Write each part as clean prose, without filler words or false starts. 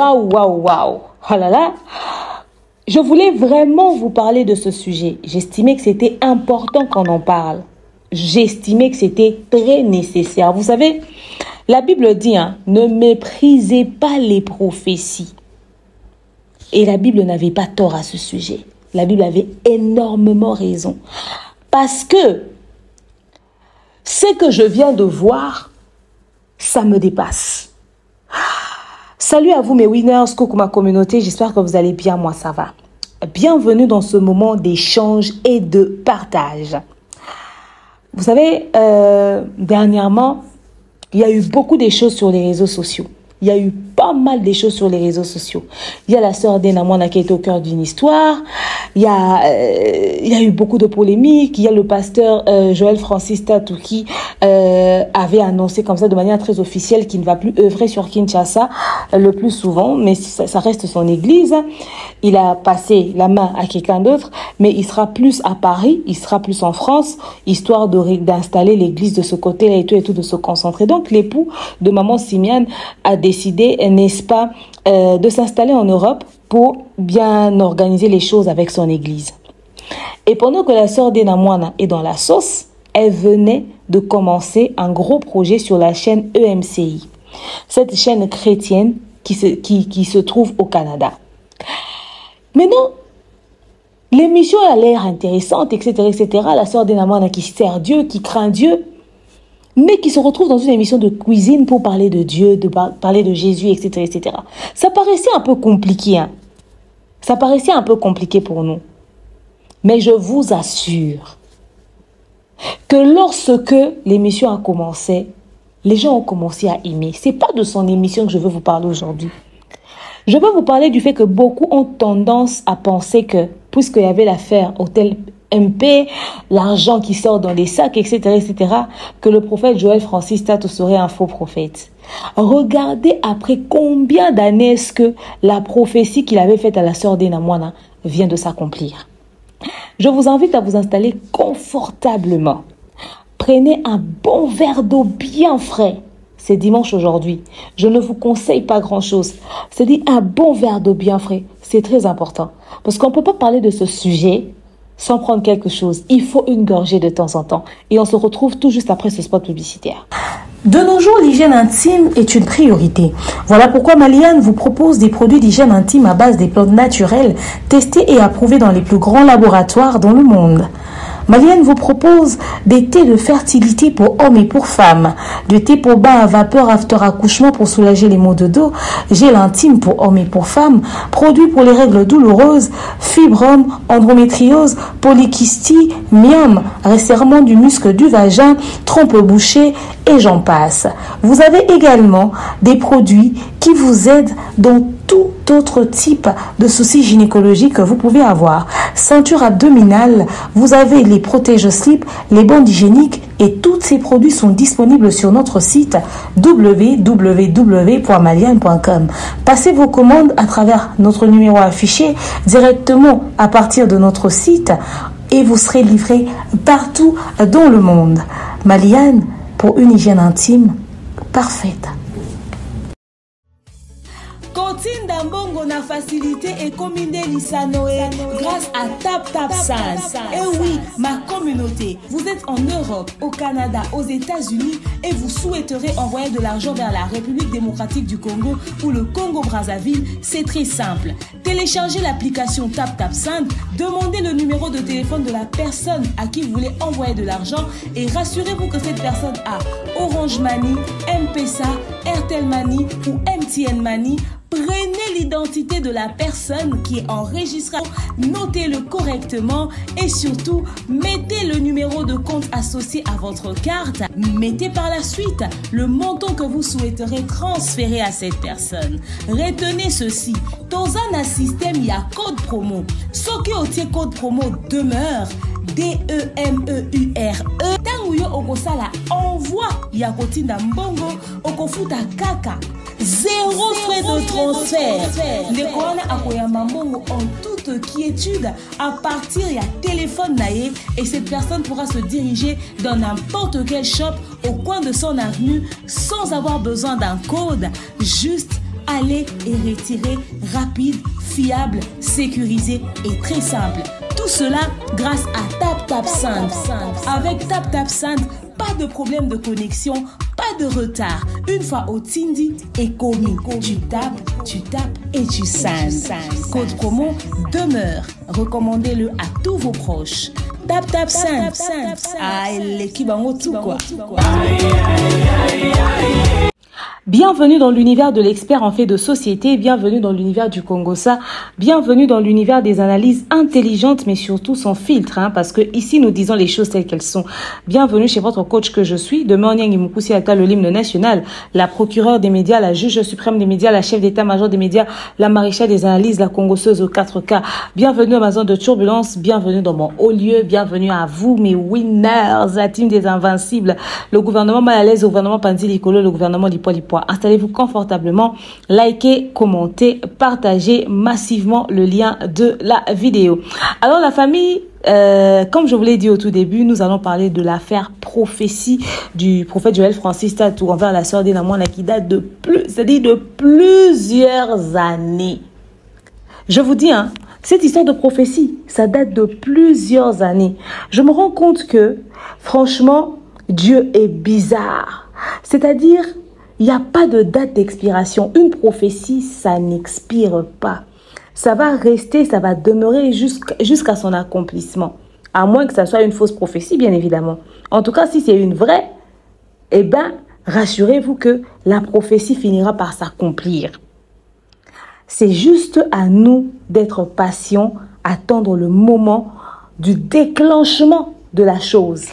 Waouh, waouh, waouh. Oh là là. Je voulais vraiment vous parler de ce sujet. J'estimais que c'était important qu'on en parle. J'estimais que c'était très nécessaire. Vous savez, la Bible dit, ne méprisez pas les prophéties. Et la Bible n'avait pas tort à ce sujet. La Bible avait énormément raison. Parce que ce que je viens de voir, ça me dépasse. Salut à vous mes winners, coucou ma communauté, j'espère que vous allez bien, moi ça va. Bienvenue dans ce moment d'échange et de partage. Vous savez, dernièrement, il y a eu beaucoup de choses sur les réseaux sociaux. Il y a eu pas mal de choses sur les réseaux sociaux. Il y a la sœur d'Ena Mwana qui est au cœur d'une histoire. Il y a eu beaucoup de polémiques. Il y a le pasteur Joël Francis Tatou qui avait annoncé comme ça de manière très officielle qu'il ne va plus œuvrer sur Kinshasa le plus souvent, mais ça reste son église. Il a passé la main à quelqu'un d'autre, mais il sera plus à Paris, il sera plus en France, histoire d'installer l'église de ce côté-là et tout, de se concentrer. Donc l'époux de maman Simiane a décidé, n'est-ce pas, de s'installer en Europe pour bien organiser les choses avec son église. Et pendant que la sœur d'Ena Mwana est dans la sauce, elle venait de commencer un gros projet sur la chaîne EMCI, cette chaîne chrétienne qui se trouve au Canada. Maintenant, l'émission a l'air intéressante, etc., etc. La sœur d'Ena Mwana qui sert Dieu, qui craint Dieu, mais qui se retrouve dans une émission de cuisine pour parler de Dieu, parler de Jésus, etc., etc. Ça paraissait un peu compliqué, Ça paraissait un peu compliqué pour nous. Mais je vous assure que lorsque l'émission a commencé, les gens ont commencé à aimer. Ce n'est pas de son émission que je veux vous parler aujourd'hui. Je veux vous parler du fait que beaucoup ont tendance à penser que, puisqu'il y avait l'affaire Hôtel MP, l'argent qui sort dans les sacs, etc., etc., que le prophète Joël Francis Tatou serait un faux prophète. Regardez après combien d'années est-ce que la prophétie qu'il avait faite à la sœur d'Ena Mwana vient de s'accomplir. Je vous invite à vous installer confortablement. Prenez un bon verre d'eau bien frais. C'est dimanche aujourd'hui. Je ne vous conseille pas grand-chose. C'est-à-dire un bon verre d'eau bien frais. C'est très important. Parce qu'on ne peut pas parler de ce sujet sans prendre quelque chose. Il faut une gorgée de temps en temps. Et on se retrouve tout juste après ce spot publicitaire. De nos jours, l'hygiène intime est une priorité. Voilà pourquoi Maliane vous propose des produits d'hygiène intime à base des plantes naturelles testés et approuvés dans les plus grands laboratoires dans le monde. Maliane vous propose des thés de fertilité pour hommes et pour femmes, des thés pour bain à vapeur after accouchement pour soulager les maux de dos, gel intime pour hommes et pour femmes, produits pour les règles douloureuses, fibrome, endométriose, polykystie, myome, resserrement du muscle du vagin, trompe bouchée et j'en passe. Vous avez également des produits qui vous aident dans tout autre type de soucis gynécologiques que vous pouvez avoir. Ceinture abdominale, vous avez les protège-slip, les bandes hygiéniques et tous ces produits sont disponibles sur notre site www.maliane.com. Passez vos commandes à travers notre numéro affiché directement à partir de notre site et vous serez livré partout dans le monde. Maliane, pour une hygiène intime parfaite. Continue Mbongo na facilité et commune Lissanoé grâce à TapTapSend. Et oui, ma communauté, vous êtes en Europe, au Canada, aux États-Unis et vous souhaiterez envoyer de l'argent vers la République démocratique du Congo ou le Congo-Brazzaville, c'est très simple. Téléchargez l'application TapTapSend, demandez le numéro de téléphone de la personne à qui vous voulez envoyer de l'argent et rassurez-vous que cette personne a Orange Money, M-Pesa, Airtel Money ou MTN Money. Prenez l'identité de la personne qui est enregistrée, notez-le correctement et surtout, mettez le numéro de compte associé à votre carte. Mettez par la suite le montant que vous souhaiterez transférer à cette personne. Retenez ceci, dans un système, il y a code promo. Ce qui est code promo demeure, DEMEURE. Tango yo okosala envoi ya kotinda mbongo okofuta kaka. Zéro frais de transfert. Ndekona akoyamba mbongo en toute quiétude à partir ya téléphone naé et cette personne pourra se diriger dans n'importe quel shop au coin de son avenue sans avoir besoin d'un code, juste aller et retirer rapide, fiable, sécurisé et très simple. Tout cela grâce à TapTapSend. Avec TapTapSend, pas de problème de connexion, pas de retard. Une fois au Tindi et commis, tu tapes et tu sends. Code promo demeure. Recommandez-le à tous vos proches. TapTapSend. Ah, l'équipe en haut tout quoi. Bienvenue dans l'univers de l'expert en fait de société, bienvenue dans l'univers du Congossa, bienvenue dans l'univers des analyses intelligentes mais surtout sans filtre, parce que ici nous disons les choses telles qu'elles sont. Bienvenue chez votre coach que je suis, demain Onyang Imukusi Ata, le l'hymne national, la procureure des médias, la juge suprême des médias, la chef d'état-major des médias, la maréchale des analyses, la congosseuse aux 4K. Bienvenue à ma zone de turbulence, bienvenue dans mon haut lieu, bienvenue à vous mes winners, la team des invincibles, le gouvernement mal à l'aise, le gouvernement Panzi Likolo, le gouvernement Lipoa. Installez-vous confortablement, likez, commentez, partagez massivement le lien de la vidéo. Alors la famille, comme je vous l'ai dit au tout début, nous allons parler de l'affaire prophétie du prophète Joël Francis Tatou envers la sœur d'Enamwana qui date de plusieurs années. Je vous dis, cette histoire de prophétie, ça date de plusieurs années. Je me rends compte que, franchement, Dieu est bizarre. C'est-à-dire, il n'y a pas de date d'expiration. Une prophétie, ça n'expire pas. Ça va rester, ça va demeurer jusqu'à son accomplissement. À moins que ça soit une fausse prophétie, bien évidemment. En tout cas, si c'est une vraie, eh bien, rassurez-vous que la prophétie finira par s'accomplir. C'est juste à nous d'être patients, attendre le moment du déclenchement de la chose.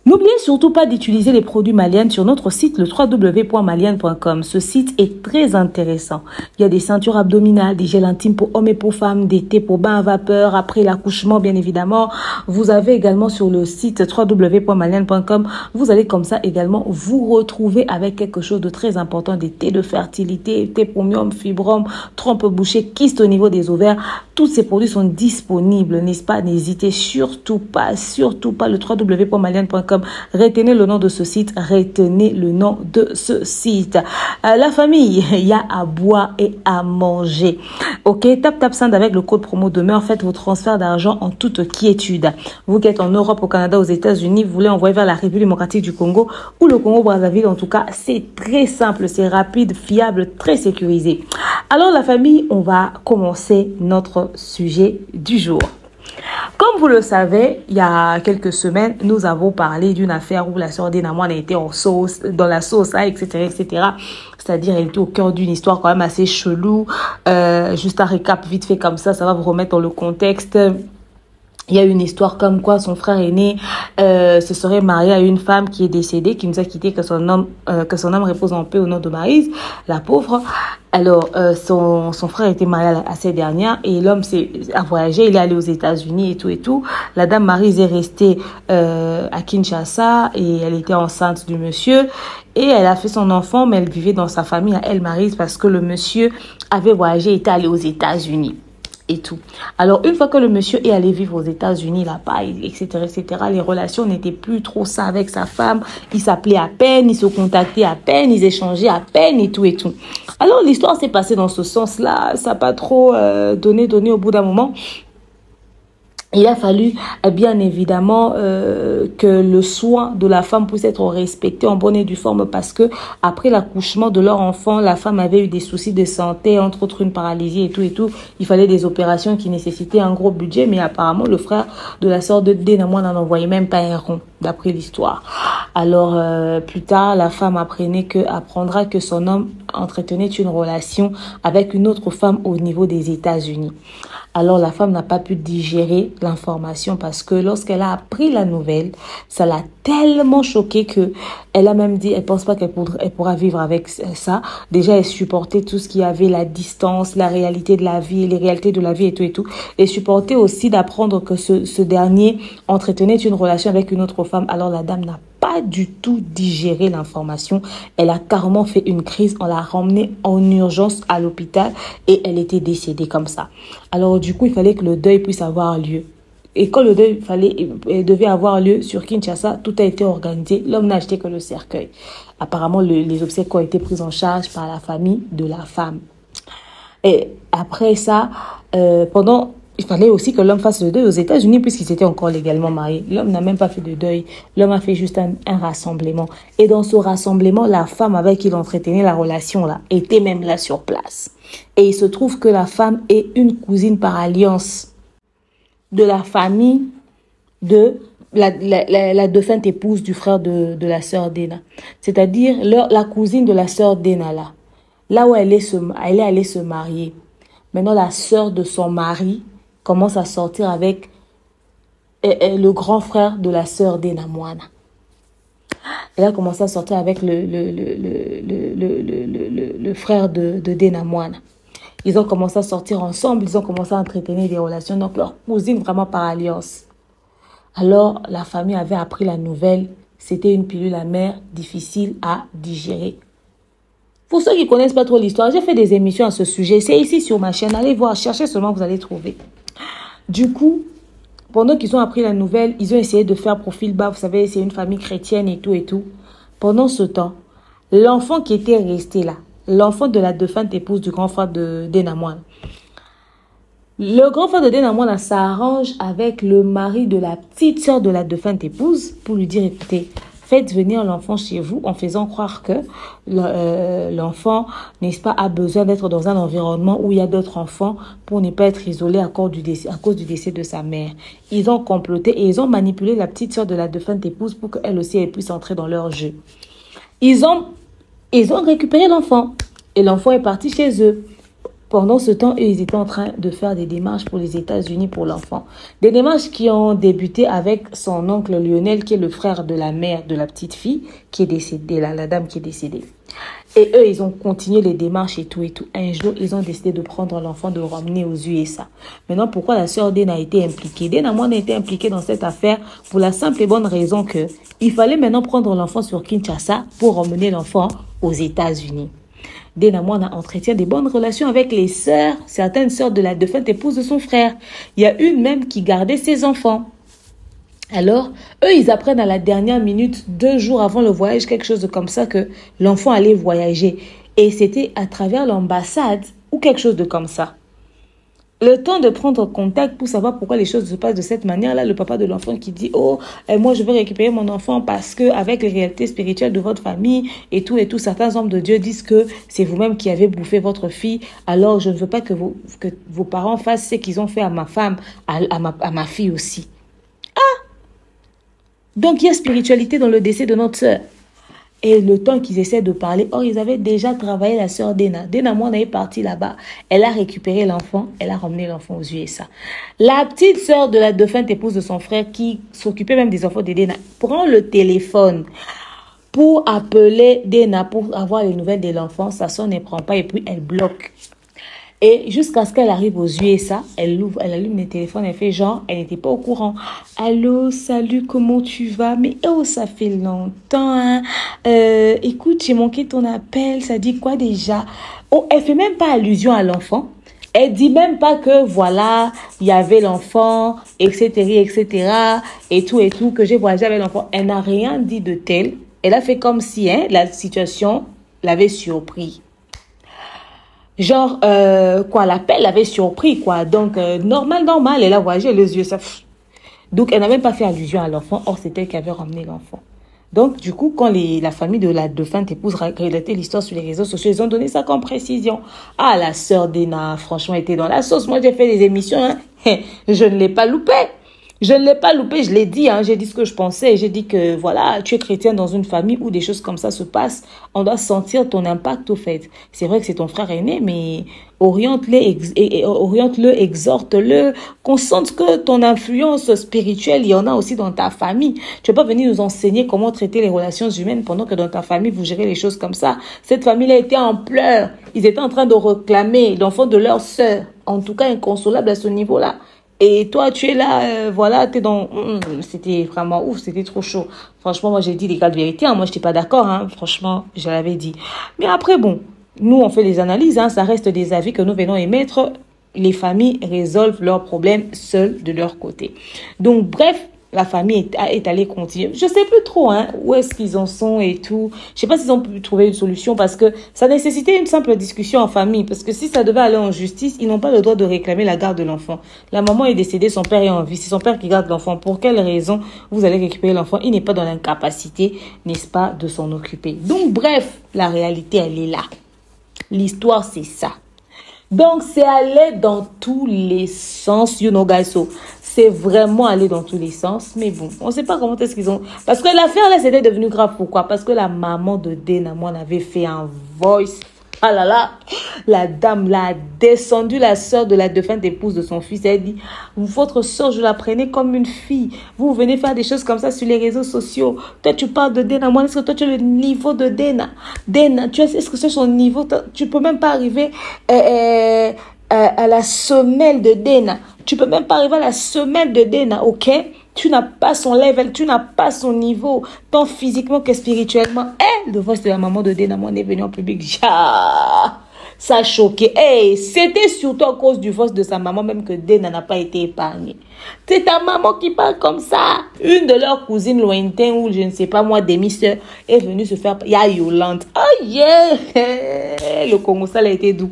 N'oubliez surtout pas d'utiliser les produits Malian sur notre site, le www.malian.com. Ce site est très intéressant. Il y a des ceintures abdominales, des gels intimes pour hommes et pour femmes, des thés pour bain à vapeur, après l'accouchement, bien évidemment. Vous avez également sur le site www.malian.com, vous allez comme ça également vous retrouver avec quelque chose de très important, des thés de fertilité, thé premium, fibrom, trompe bouchée, kyste au niveau des ovaires. Tous ces produits sont disponibles, n'est-ce pas? N'hésitez surtout pas, le www.malian.com. Retenez le nom de ce site, retenez le nom de ce site. La famille, il y a à boire et à manger. Ok, TapTapSend avec le code promo demeure, faites vos transferts d'argent en toute quiétude. Vous qui êtes en Europe, au Canada, aux États-Unis, vous voulez envoyer vers la République démocratique du Congo ou le Congo-Brazzaville, en tout cas, c'est très simple, c'est rapide, fiable, très sécurisé. Alors la famille, on va commencer notre sujet du jour. Comme vous le savez, il y a quelques semaines, nous avons parlé d'une affaire où la sœur d'Enamwana était dans la sauce, etc., etc. C'est-à-dire, elle était au cœur d'une histoire quand même assez chelou. Juste un récap vite fait comme ça va vous remettre dans le contexte. Il y a une histoire comme quoi son frère aîné se serait marié à une femme qui est décédée, qui nous a quitté, que son âme repose en paix au nom de Maryse, la pauvre. Alors, son frère était marié à cette dernière et l'homme a voyagé, il est allé aux États-Unis et tout. La dame Maryse est restée à Kinshasa et elle était enceinte du monsieur et elle a fait son enfant, mais elle vivait dans sa famille à elle, Maryse, parce que le monsieur avait voyagé et était allé aux États-Unis. Et tout. Alors, une fois que le monsieur est allé vivre aux États-Unis, là-bas, etc., les relations n'étaient plus trop ça avec sa femme. Ils s'appelaient à peine, ils se contactaient à peine, ils échangeaient à peine et tout. Alors, l'histoire s'est passée dans ce sens-là. Ça n'a pas trop donné au bout d'un moment. Il a fallu, bien évidemment, que le soin de la femme puisse être respecté en bonne et due forme parce que après l'accouchement de leur enfant, la femme avait eu des soucis de santé, entre autres une paralysie et tout. Il fallait des opérations qui nécessitaient un gros budget, mais apparemment, le frère de la sœur de Denamwana n'en envoyait même pas un rond, d'après l'histoire. Alors, plus tard, la femme apprendra que son homme entretenait une relation avec une autre femme au niveau des États-Unis. Alors, la femme n'a pas pu digérer l'information parce que lorsqu'elle a appris la nouvelle, ça l'a tellement choquée que elle a même dit, elle pense pas qu'elle pourra vivre avec ça. Déjà, elle supportait tout ce qui avait la distance, la réalité de la vie, les réalités de la vie et tout. Et supportait aussi d'apprendre que ce dernier entretenait une relation avec une autre femme. Alors, la dame n'a pas du tout digéré l'information. Elle a carrément fait une crise. On l'a ramenée en urgence à l'hôpital et elle était décédée comme ça. Alors, du coup, il fallait que le deuil puisse avoir lieu. et quand le deuil devait avoir lieu sur Kinshasa, tout a été organisé. L'homme n'a acheté que le cercueil. Apparemment, les obsèques ont été prises en charge par la famille de la femme. Et après ça, il fallait aussi que l'homme fasse le deuil aux États-Unis puisqu'ils étaient encore légalement mariés. L'homme n'a même pas fait de deuil. L'homme a fait juste un rassemblement. Et dans ce rassemblement, la femme avec qui il entretenait la relation là était même là sur place. Et il se trouve que la femme est une cousine par alliance de la famille de la défunte épouse du frère de la sœur d'Ena. C'est-à-dire la cousine de la sœur d'Ena là où elle est allée se marier. Maintenant, la sœur de son mari commence à sortir avec le grand frère de la sœur d'Ena Moana. Elle a commencé à sortir avec le frère de Dena Moana. Ils ont commencé à sortir ensemble, ils ont commencé à entretenir des relations, donc leur cousine vraiment par alliance. Alors, la famille avait appris la nouvelle, c'était une pilule amère difficile à digérer. Pour ceux qui ne connaissent pas trop l'histoire, j'ai fait des émissions à ce sujet. C'est ici sur ma chaîne. Allez voir, cherchez seulement, vous allez trouver. Du coup, pendant qu'ils ont appris la nouvelle, ils ont essayé de faire profil bas. Vous savez, c'est une famille chrétienne et tout et tout. Pendant ce temps, l'enfant qui était resté là, l'enfant de la défunte épouse du grand frère de Dena Moana, le grand frère de Dena Moana s'arrange avec le mari de la petite sœur de la défunte épouse pour lui dire, écoutez, faites venir l'enfant chez vous en faisant croire que l'enfant, n'est-ce pas, a besoin d'être dans un environnement où il y a d'autres enfants pour ne pas être isolé à cause du décès de sa mère. Ils ont comploté et ils ont manipulé la petite sœur de la défunte épouse pour qu'elle aussi elle puisse entrer dans leur jeu. Ils ont récupéré l'enfant et l'enfant est parti chez eux. Pendant ce temps, ils étaient en train de faire des démarches pour les États-Unis pour l'enfant. Des démarches qui ont débuté avec son oncle Lionel, qui est le frère de la mère de la petite fille, qui est décédée, la dame qui est décédée. Et eux, ils ont continué les démarches et tout et tout. Un jour, ils ont décidé de prendre l'enfant, de le ramener aux USA. Maintenant, pourquoi la sœur Dena a été impliquée? Dena Moana a été impliquée dans cette affaire pour la simple et bonne raison que il fallait maintenant prendre l'enfant sur Kinshasa pour ramener l'enfant aux États-Unis. Dena Moana entretient des bonnes relations avec les sœurs, certaines sœurs de la défunte épouse de son frère. Il y a une même qui gardait ses enfants. Alors, eux, ils apprennent à la dernière minute, 2 jours avant le voyage, quelque chose comme ça, que l'enfant allait voyager. Et c'était à travers l'ambassade ou quelque chose de comme ça. Le temps de prendre contact pour savoir pourquoi les choses se passent de cette manière-là, le papa de l'enfant qui dit « Oh, moi je veux récupérer mon enfant parce que avec les réalités spirituelles de votre famille et tout, certains hommes de Dieu disent que c'est vous-même qui avez bouffé votre fille. Alors je ne veux pas que vos parents fassent ce qu'ils ont fait à ma femme, à ma fille aussi. » Ah! Donc il y a spiritualité dans le décès de notre sœur. Et le temps qu'ils essaient de parler, ils avaient déjà travaillé la sœur Dena. Dena Moana est partie là-bas. Elle a récupéré l'enfant. Elle a ramené l'enfant aux USA. La petite sœur de la défunte épouse de son frère qui s'occupait même des enfants de Dena prend le téléphone pour appeler Dena pour avoir les nouvelles de l'enfant. Sa sœur ne prend pas et puis elle bloque. Et jusqu'à ce qu'elle arrive aux USA, elle allume le téléphone, elle fait genre, elle n'était pas au courant. Allô, salut, comment tu vas? Mais oh, ça fait longtemps, hein. Écoute, j'ai manqué ton appel, ça dit quoi déjà? Oh, elle fait même pas allusion à l'enfant. Elle dit même pas que voilà, il y avait l'enfant, etc., et tout, que j'ai voyagé avec l'enfant. Elle n'a rien dit de tel. Elle a fait comme si la situation l'avait surpris. Genre, l'appel l'avait surpris, quoi. Donc, normal, elle a voyagé les yeux, ça. Donc, elle n'a même pas fait allusion à l'enfant. Or, c'est elle qui avait ramené l'enfant. Donc, du coup, quand la famille de la défunte épouse relatait l'histoire sur les réseaux sociaux, ils ont donné ça comme précision. Ah, la sœur Dena, franchement, était dans la sauce. Moi, j'ai fait des émissions, hein. Je ne l'ai pas loupé. Je ne l'ai pas loupé, je l'ai dit, hein, j'ai dit ce que je pensais. J'ai dit que, voilà, tu es chrétien dans une famille où des choses comme ça se passent. On doit sentir ton impact au fait. C'est vrai que c'est ton frère aîné, mais oriente-le, exhorte-le, qu'on sente que ton influence spirituelle, il y en a aussi dans ta famille. Tu ne vas pas venir nous enseigner comment traiter les relations humaines pendant que dans ta famille, vous gérez les choses comme ça. Cette famille-là était en pleurs. Ils étaient en train de réclamer l'enfant de leur sœur. En tout cas, inconsolable à ce niveau-là. Et toi, tu es là, voilà, t'es dans... C'était vraiment ouf, c'était trop chaud. Franchement, moi, j'ai dit les gars de vérité. Hein, moi, je n'étais pas d'accord. Hein, franchement, je l'avais dit. Mais après, bon, nous, on fait les analyses. Hein, ça reste des avis que nous venons émettre. les familles résolvent leurs problèmes seules de leur côté. Donc, bref, la famille est allée continuer. Je sais plus trop où est-ce qu'ils en sont et tout. Je sais pas s'ils ont pu trouver une solution parce que ça nécessitait une simple discussion en famille. Parce que si ça devait aller en justice, ils n'ont pas le droit de réclamer la garde de l'enfant. La maman est décédée, son père est en vie. C'est son père qui garde l'enfant. Pour quelle raison vous allez récupérer l'enfant? Il n'est pas dans l'incapacité, n'est-ce pas, de s'en occuper. Donc bref, la réalité, elle est là. L'histoire, c'est ça. Donc, c'est allé dans tous les sens, you know, guys. So, c'est vraiment allé dans tous les sens. Mais bon, on ne sait pas comment est-ce qu'ils ont... Parce que l'affaire, là, c'était devenu grave. Pourquoi? Parce que la maman de Denamon avait fait un voice. Ah là là, la dame l'a descendu, la sœur de la défunte épouse de son fils. Elle dit, votre sœur, je la prenais comme une fille. Vous venez faire des choses comme ça sur les réseaux sociaux. Toi, tu parles de Dena. Moi, est-ce que toi, tu as le niveau de Dena? Dena, est-ce que c'est son niveau? Tu peux même pas arriver à la semelle de Dena. Tu peux même pas arriver à la semelle de Dena, ok? Tu n'as pas son level, tu n'as pas son niveau, tant physiquement que spirituellement. Le voice de la maman de Denamon est venu en public. Ça a choqué. C'était surtout à cause du voice de sa maman même que Dena n'a pas été épargnée. C'est ta maman qui parle comme ça. Une de leurs cousines lointaines ou je ne sais pas moi, demi-sœur, est venue se faire... Il y a Yolande. Oh yeah! Le Congo, ça a été doux.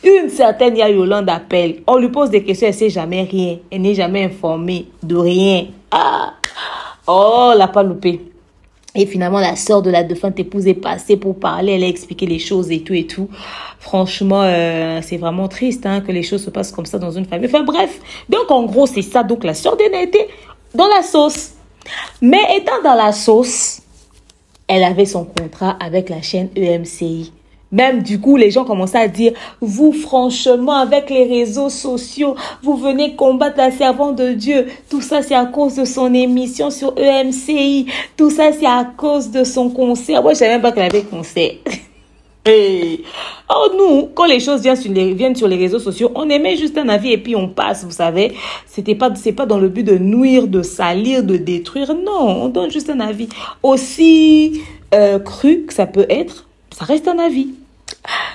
Une certaine Yolande appelle. On lui pose des questions, elle ne sait jamais rien. Elle n'est jamais informée de rien. Oh, la pas loupé. Et finalement, la sœur de la défunte épouse est passée pour parler. Elle a expliqué les choses et tout et tout. Franchement, c'est vraiment triste que les choses se passent comme ça dans une famille. Enfin bref, donc en gros, c'est ça. Donc la sœur d'Ena était dans la sauce. Mais étant dans la sauce, elle avait son contrat avec la chaîne EMCI. Même du coup, les gens commençaient à dire, vous franchement, avec les réseaux sociaux, vous venez combattre la servante de Dieu. Tout ça, c'est à cause de son émission sur EMCI. Tout ça, c'est à cause de son concert. Moi, je savais même pas qu'elle avait concert. Oh, nous, quand les choses viennent sur les réseaux sociaux, on émet juste un avis et puis on passe, vous savez. C'est pas dans le but de nuire, de salir, de détruire. Non, on donne juste un avis. Aussi cru que ça peut être, ça reste un avis.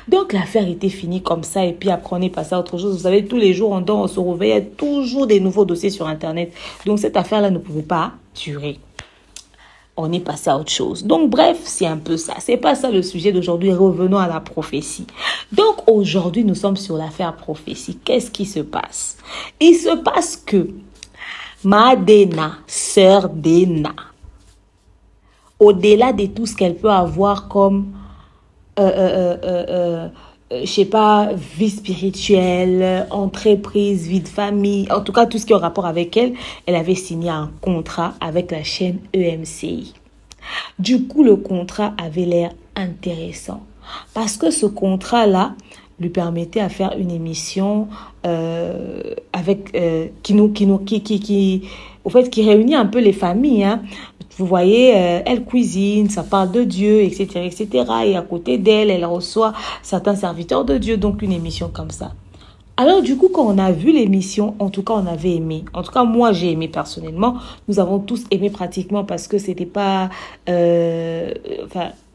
Donc l'affaire était finie comme ça et puis après on est passé à autre chose. Vous savez, tous les jours on se réveille, il y a toujours des nouveaux dossiers sur internet. Donc cette affaire-là ne pouvait pas durer. On est passé à autre chose. Donc bref, c'est un peu ça. C'est pas ça le sujet d'aujourd'hui. Revenons à la prophétie. Donc aujourd'hui, nous sommes sur l'affaire prophétie. Qu'est-ce qui se passe? Il se passe que ma Dena, sœur Dena, au-delà de tout ce qu'elle peut avoir comme je sais pas, vie spirituelle, entreprise, vie de famille, en tout cas tout ce qui est en rapport avec elle, elle avait signé un contrat avec la chaîne EMCI. Du coup, le contrat avait l'air intéressant parce que ce contrat-là lui permettait à faire une émission avec qui réunit un peu les familles. Vous voyez, elle cuisine, ça parle de Dieu, etc., etc. Et à côté d'elle, elle reçoit certains serviteurs de Dieu, donc une émission comme ça. Alors du coup, quand on a vu l'émission, en tout cas, on avait aimé. En tout cas, moi, j'ai aimé personnellement. Nous avons tous aimé pratiquement parce que c'était pas... vous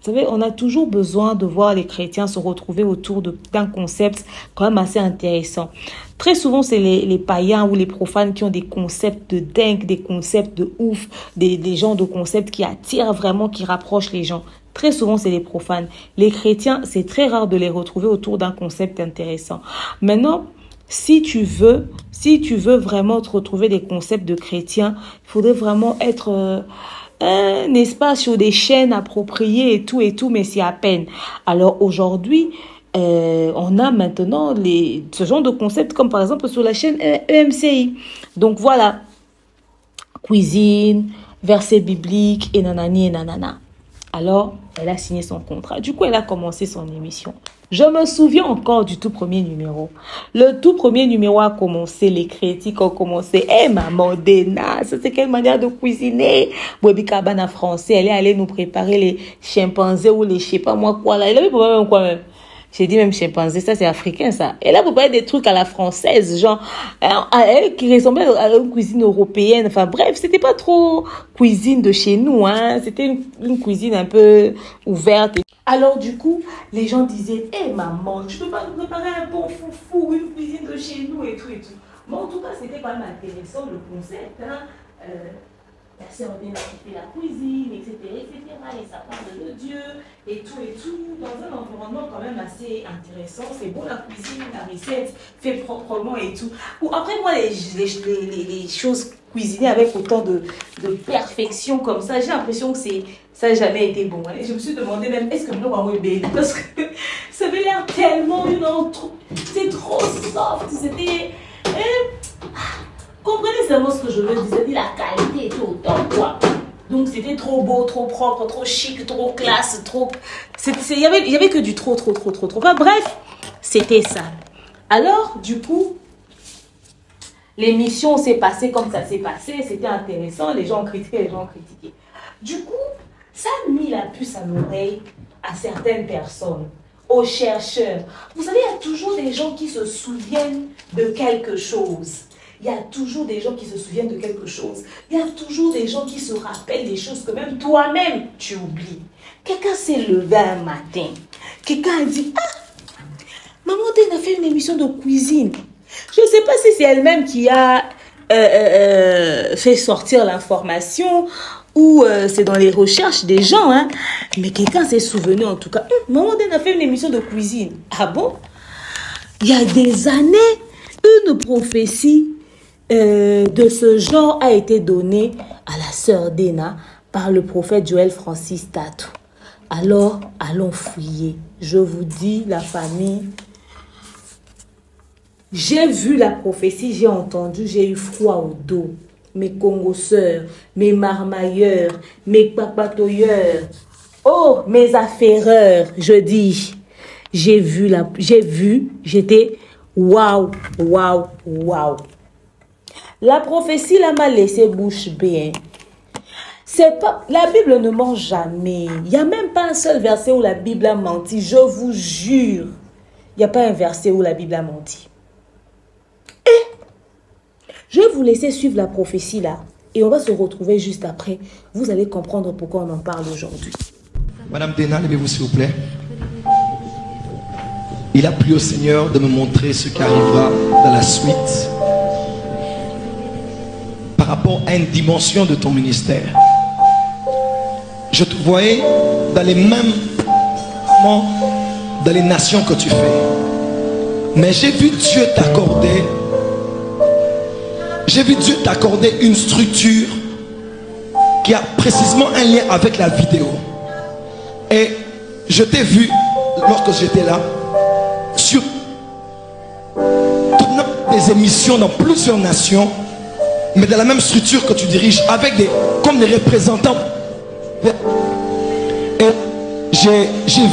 savez, on a toujours besoin de voir les chrétiens se retrouver autour d'un concept quand même assez intéressant. Très souvent, c'est les païens ou les profanes qui ont des concepts de dingue, des concepts de ouf, des gens de concepts qui attirent vraiment, qui rapprochent les gens. Très souvent, c'est les profanes. Les chrétiens, c'est très rare de les retrouver autour d'un concept intéressant. Maintenant, si tu veux vraiment te retrouver des concepts de chrétiens, il faudrait vraiment être... n'est-ce pas, sur des chaînes appropriées et tout, mais c'est à peine. Alors aujourd'hui, on a maintenant ce genre de concepts comme par exemple sur la chaîne EMCI. Donc voilà, cuisine, versets bibliques et nanani et nanana. Alors, elle a signé son contrat. Du coup, elle a commencé son émission. Je me souviens encore du tout premier numéro. Le tout premier numéro a commencé, les critiques ont commencé. Maman Dena, ça c'est quelle manière de cuisiner? Webi Kabana français, elle est allée nous préparer les chimpanzés ou les je sais pas moi quoi là. Elle avait préparé même quoi même. J'ai dit même chimpanzé, ça c'est africain ça. Elle a préparé des trucs à la française, genre, elle qui ressemblait à une cuisine européenne. Enfin bref, c'était pas trop cuisine de chez nous, C'était une cuisine un peu ouverte. Alors du coup, les gens disaient, hé maman, tu peux pas nous préparer un bon foufou, une cuisine de chez nous et tout et tout. Mais en tout cas, c'était quand même intéressant le concept. Hein. La sœur Dena qui fait la cuisine, etc., etc. Et ça parle de Dieu et tout, dans un environnement quand même assez intéressant. C'est beau la cuisine, la recette, fait proprement et tout. Ou après, moi, les choses cuisinées avec autant de perfection comme ça, j'ai l'impression que ça n'a jamais été bon. Hein. Et je me suis demandé même, est-ce que nous avons bébé? Parce que ça avait l'air tellement c'est trop soft. C'était... Comprenez seulement ce que je veux dire, c'est-à-dire la qualité était autant quoi. Donc c'était trop beau, trop propre, trop chic, trop classe, trop... Il y avait que du trop. Enfin, bref, c'était ça. Alors, du coup, l'émission s'est passée comme ça s'est passé, c'était intéressant, les gens critiquaient, Du coup, ça a mis la puce à l'oreille à certaines personnes, aux chercheurs. Vous savez, il y a toujours des gens qui se souviennent de quelque chose. Il y a toujours des gens qui se souviennent de quelque chose. Il y a toujours des gens qui se rappellent des choses que même toi-même, tu oublies. Quelqu'un s'est levé un matin. Quelqu'un a dit, ah, maman Dena a fait une émission de cuisine. Je ne sais pas si c'est elle-même qui a fait sortir l'information ou c'est dans les recherches des gens. Hein. Mais quelqu'un s'est souvenu en tout cas. Maman Dena a fait une émission de cuisine. Ah bon? Il y a des années, une prophétie de ce genre a été donné à la sœur Dena par le prophète Joël Francis Tatou. Alors, allons fouiller. Je vous dis, la famille, j'ai vu la prophétie, j'ai entendu, j'ai eu froid au dos. Mes congosseurs, mes marmailleurs, mes papatoyeurs, oh, mes affaireurs, je dis, j'étais waouh. La prophétie m'a laissé bouche bée. La Bible ne ment jamais. Il n'y a même pas un seul verset où la Bible a menti. Je vous jure. Il n'y a pas un verset où la Bible a menti. Et je vais vous laisser suivre la prophétie là. Et on va se retrouver juste après. Vous allez comprendre pourquoi on en parle aujourd'hui. Madame Dena, levez-vous s'il vous plaît. Il a plu au Seigneur de me montrer ce qui arrivera dans la suite. Par rapport à une dimension de ton ministère. Je te voyais dans les mêmes moments, dans les nations que tu fais. Mais j'ai vu Dieu t'accorder une structure qui a précisément un lien avec la vidéo. Et je t'ai vu, lorsque j'étais là, sur des émissions dans plusieurs nations, mais dans la même structure que tu diriges, avec comme des représentants. Et j'ai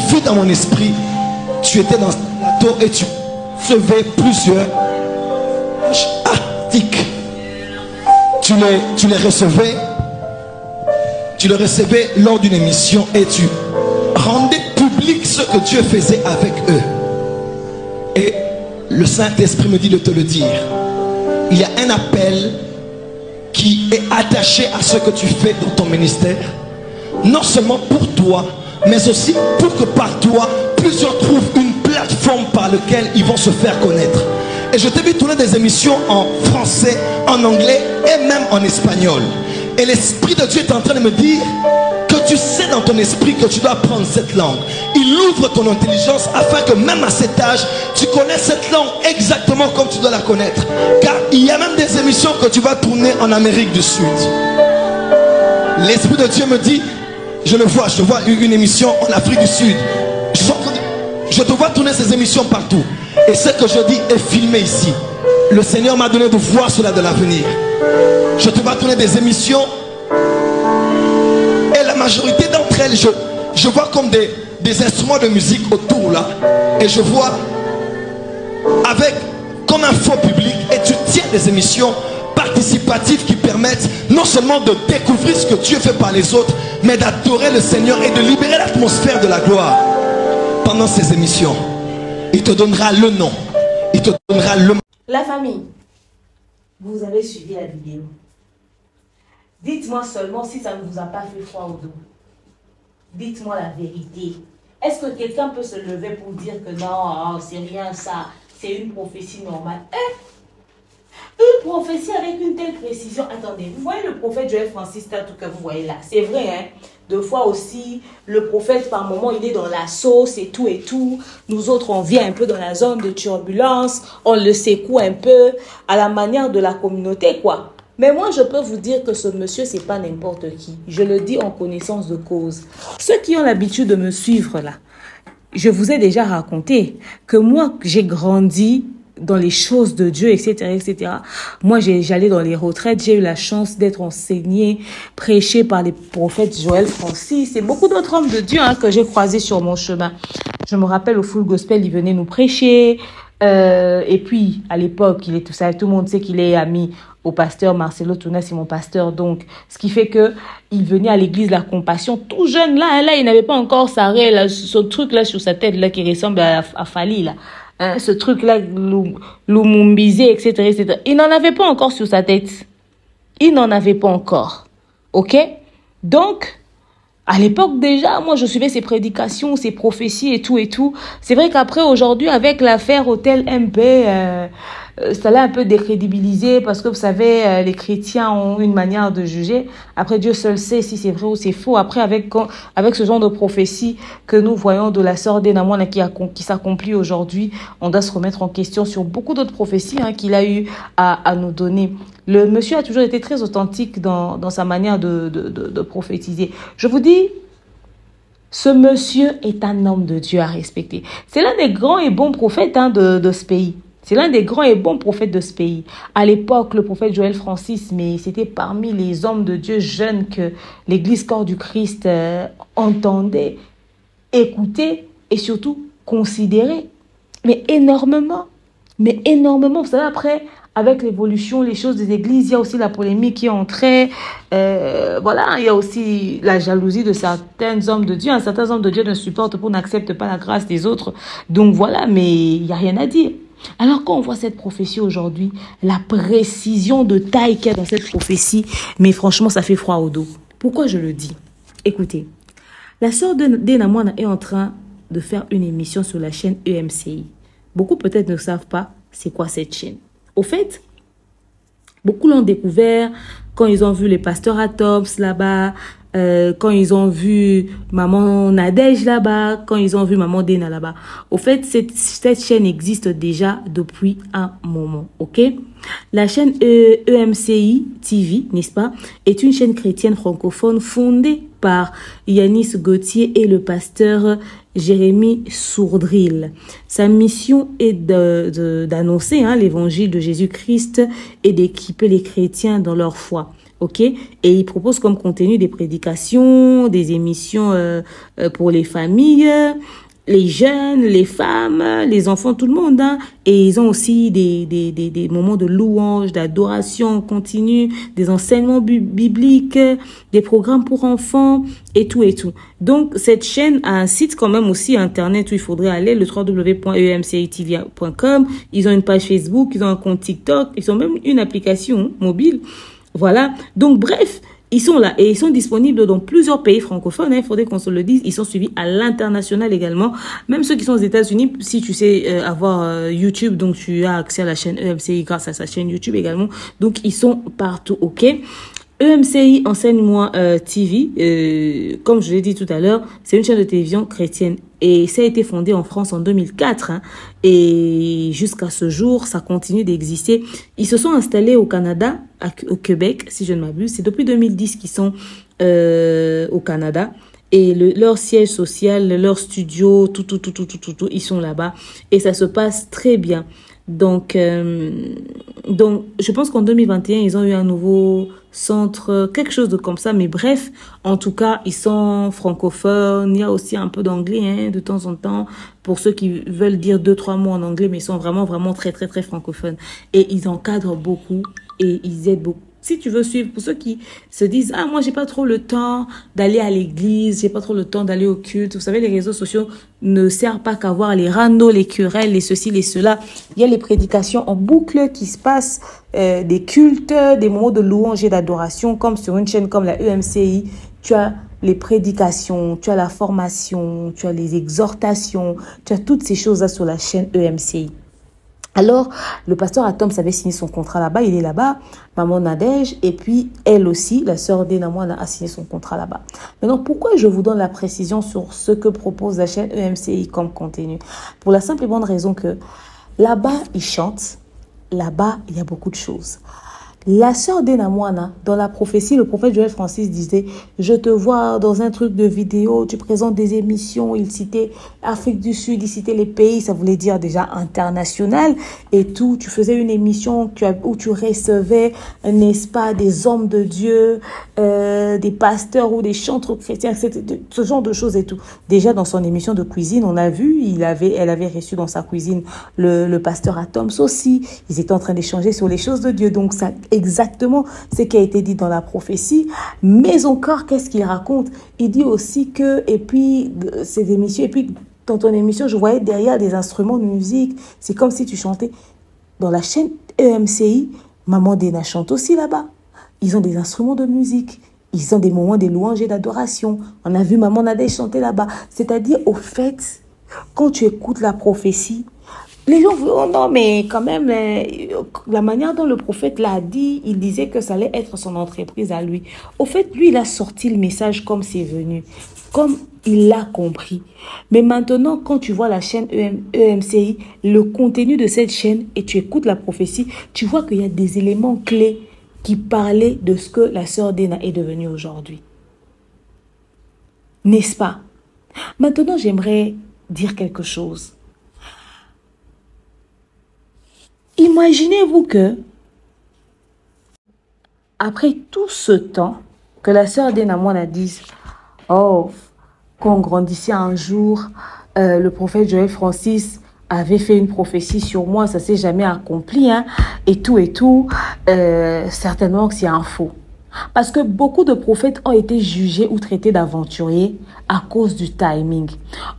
vu dans mon esprit, tu étais dans ce plateau et tu recevais plusieurs articles. Tu les recevais lors d'une émission et tu rendais public ce que Dieu faisait avec eux. Et le Saint-Esprit me dit de te le dire. Il y a un appel qui est attaché à ce que tu fais dans ton ministère, non seulement pour toi, mais aussi pour que par toi, plusieurs trouvent une plateforme par laquelle ils vont se faire connaître. Et je t'ai vu tourner des émissions en français, en anglais et même en espagnol. Et l'Esprit de Dieu est en train de me dire que tu sais dans ton esprit que tu dois apprendre cette langue. Il ouvre ton intelligence afin que même à cet âge, tu connais cette langue exactement comme tu dois la connaître. Car il y a même des émissions que tu vas tourner en Amérique du Sud. L'Esprit de Dieu me dit, je te vois une émission en Afrique du Sud. Je te vois tourner ces émissions partout. Et ce que je dis est filmé ici. Le Seigneur m'a donné de voir cela de l'avenir. Je te vois tourner des émissions. Et la majorité d'entre elles, je vois comme des instruments de musique autour là. Et je vois avec comme un faux public. Et tu tiens des émissions participatives qui permettent non seulement de découvrir ce que Dieu fait par les autres, mais d'adorer le Seigneur et de libérer l'atmosphère de la gloire. Pendant ces émissions, il te donnera le nom. Il te donnera le... La famille, vous avez suivi la vidéo. Dites-moi seulement si ça ne vous a pas fait froid au dos. Dites-moi la vérité. Est-ce que quelqu'un peut se lever pour dire que non, oh, c'est rien ça, c'est une prophétie normale? Une prophétie avec une telle précision. Attendez, vous voyez le prophète Joël Francis, tout que vous voyez là. C'est vrai, hein. Deux fois aussi, le prophète, par moment, il est dans la sauce et tout et tout. Nous autres, on vient un peu dans la zone de turbulence. On le secoue un peu à la manière de la communauté, quoi. Mais moi, je peux vous dire que ce monsieur, c'est pas n'importe qui. Je le dis en connaissance de cause. Ceux qui ont l'habitude de me suivre, là, je vous ai déjà raconté que moi, j'ai grandi dans les choses de Dieu, etc., etc. Moi, j'allais dans les retraites, j'ai eu la chance d'être enseignée, prêchée par les prophètes Joël Francis et beaucoup d'autres hommes de Dieu que j'ai croisés sur mon chemin. Je me rappelle au Full Gospel, il venait nous prêcher. Et puis, à l'époque, tout le monde sait qu'il est ami au pasteur Marcelo Touna, c'est mon pasteur. Donc, ce qui fait que il venait à l'église La Compassion, tout jeune là, il n'avait pas encore ce truc là sur sa tête là qui ressemble à Fali là. Hein, ce truc-là, Lumumbizé, etc., etc. Il n'en avait pas encore sur sa tête. Il n'en avait pas encore. OK? Donc, à l'époque déjà, moi, je suivais ses prédications, ses prophéties et tout et tout. C'est vrai qu'après, aujourd'hui, avec l'affaire Hôtel MP, ça l'a un peu décrédibilisé parce que, vous savez, les chrétiens ont une manière de juger. Après, Dieu seul sait si c'est vrai ou c'est faux. Après, avec ce genre de prophétie que nous voyons de la sœur d'Enamwana qui s'accomplit aujourd'hui, on doit se remettre en question sur beaucoup d'autres prophéties qu'il a eu à nous donner. Le monsieur a toujours été très authentique dans sa manière de prophétiser. Je vous dis, ce monsieur est un homme de Dieu à respecter. C'est l'un des grands et bons prophètes de ce pays. C'est l'un des grands et bons prophètes de ce pays. À l'époque, le prophète Joël Francis, mais c'était parmi les hommes de Dieu jeunes que l'Église Corps du Christ entendait, écoutait et surtout considérait. Mais énormément. Vous savez, après, avec l'évolution, les choses des églises, il y a aussi la polémique qui est entrée. Voilà, il y a aussi la jalousie de certains hommes de Dieu. Certains hommes de Dieu ne supportent pas, n'acceptent pas la grâce des autres. Donc voilà, mais il n'y a rien à dire. Alors quand on voit cette prophétie aujourd'hui, la précision de taille qu'il y a dans cette prophétie, mais franchement, ça fait froid au dos. Pourquoi je le dis? Écoutez, la sœur d'Enamwana est en train de faire une émission sur la chaîne EMCI. Beaucoup peut-être ne savent pas c'est quoi cette chaîne. Au fait, beaucoup l'ont découvert quand ils ont vu les pasteurs Atoms là-bas, quand ils ont vu maman Nadège là-bas, quand ils ont vu maman Dena là-bas. Au fait, cette chaîne existe déjà depuis un moment, ok? La chaîne EMCI TV, n'est-ce pas, est une chaîne chrétienne francophone fondée par Yanis Gauthier et le pasteur Jérémy Sourdril. Sa mission est d'annoncer l'évangile de Jésus-Christ et d'équiper les chrétiens dans leur foi. Ok, et il propose comme contenu des prédications, des émissions pour les familles, les jeunes, les femmes, les enfants, tout le monde. Et ils ont aussi des moments de louange, d'adoration continue, des enseignements bibliques, des programmes pour enfants et tout et tout. Donc, cette chaîne a un site quand même aussi internet où il faudrait aller, le www.emcitv.com. Ils ont une page Facebook, ils ont un compte TikTok, ils ont même une application mobile. Voilà, donc bref, ils sont là et ils sont disponibles dans plusieurs pays francophones, il faudrait qu'on se le dise, ils sont suivis à l'international également, même ceux qui sont aux États-Unis, si tu sais avoir YouTube, donc tu as accès à la chaîne EMCI grâce à sa chaîne YouTube également, donc ils sont partout, ok. EMCI Enseigne-moi TV, comme je l'ai dit tout à l'heure, c'est une chaîne de télévision chrétienne et ça a été fondé en France en 2004 et jusqu'à ce jour, ça continue d'exister. Ils se sont installés au Canada, au Québec, si je ne m'abuse. C'est depuis 2010 qu'ils sont au Canada et leur siège social, leur studio, tout, ils sont là-bas et ça se passe très bien. Donc, je pense qu'en 2021, ils ont eu un nouveau centre, quelque chose de comme ça. Mais bref, en tout cas, ils sont francophones. Il y a aussi un peu d'anglais de temps en temps pour ceux qui veulent dire 2-3 mots en anglais, mais ils sont vraiment très francophones. Et ils encadrent beaucoup et ils aident beaucoup. Si tu veux suivre, pour ceux qui se disent « Ah, moi, j'ai pas trop le temps d'aller à l'église, j'ai pas trop le temps d'aller au culte. » Vous savez, les réseaux sociaux ne servent pas qu'à voir les randos, les querelles, les ceci, les cela. Il y a les prédications en boucle qui se passent, des cultes, des moments de louange et d'adoration, comme sur une chaîne comme la EMCI tu as les prédications, tu as la formation, tu as les exhortations, tu as toutes ces choses-là sur la chaîne EMCI. Alors, le pasteur Atom avait signé son contrat là-bas, il est là-bas, maman Nadège, et puis elle aussi, la sœur d'Enamoine a signé son contrat là-bas. Maintenant, pourquoi je vous donne la précision sur ce que propose la chaîne EMCI comme contenu? Pour la simple et bonne raison que là-bas, ils chantent, là-bas, il y a beaucoup de choses. La sœur d'Enamoine, dans la prophétie, le prophète Joël Francis disait « Je te vois dans un truc de vidéo, tu présentes des émissions. » Il citait Afrique du Sud, il citait les pays, ça voulait dire déjà international et tout. Tu faisais une émission où tu recevais, n'est-ce pas, des hommes de Dieu, des pasteurs ou des chantres chrétiens, ce genre de choses et tout. Déjà dans son émission de cuisine, on a vu, elle avait reçu dans sa cuisine le pasteur Atoms aussi. Ils étaient en train d'échanger sur les choses de Dieu. Donc ça exactement ce qui a été dit dans la prophétie, mais encore, qu'est-ce qu'il raconte? Il dit aussi que, et puis, ces émissions, et puis, dans ton émission, je voyais derrière des instruments de musique, c'est comme si tu chantais. Dans la chaîne EMCI, Maman Dena chante aussi là-bas. Ils ont des instruments de musique, ils ont des moments de louange et d'adoration. On a vu Maman Nadège chanter là-bas. C'est-à-dire, au fait, quand tu écoutes la prophétie, les gens vont, oh non, mais quand même, la manière dont le prophète l'a dit, il disait que ça allait être son entreprise à lui. Au fait, lui, il a sorti le message comme c'est venu, comme il l'a compris. Mais maintenant, quand tu vois la chaîne EMCI, le contenu de cette chaîne, et tu écoutes la prophétie, tu vois qu'il y a des éléments clés qui parlaient de ce que la sœur Dena est devenue aujourd'hui. N'est-ce pas? Maintenant, j'aimerais dire quelque chose. Imaginez-vous que, après tout ce temps, que la sœur d'Enamoine dise, oh, qu'on grandissait un jour, le prophète Joël Francis avait fait une prophétie sur moi, ça s'est jamais accompli, hein, et tout, certainement que c'est un faux. Parce que beaucoup de prophètes ont été jugés ou traités d'aventuriers à cause du timing.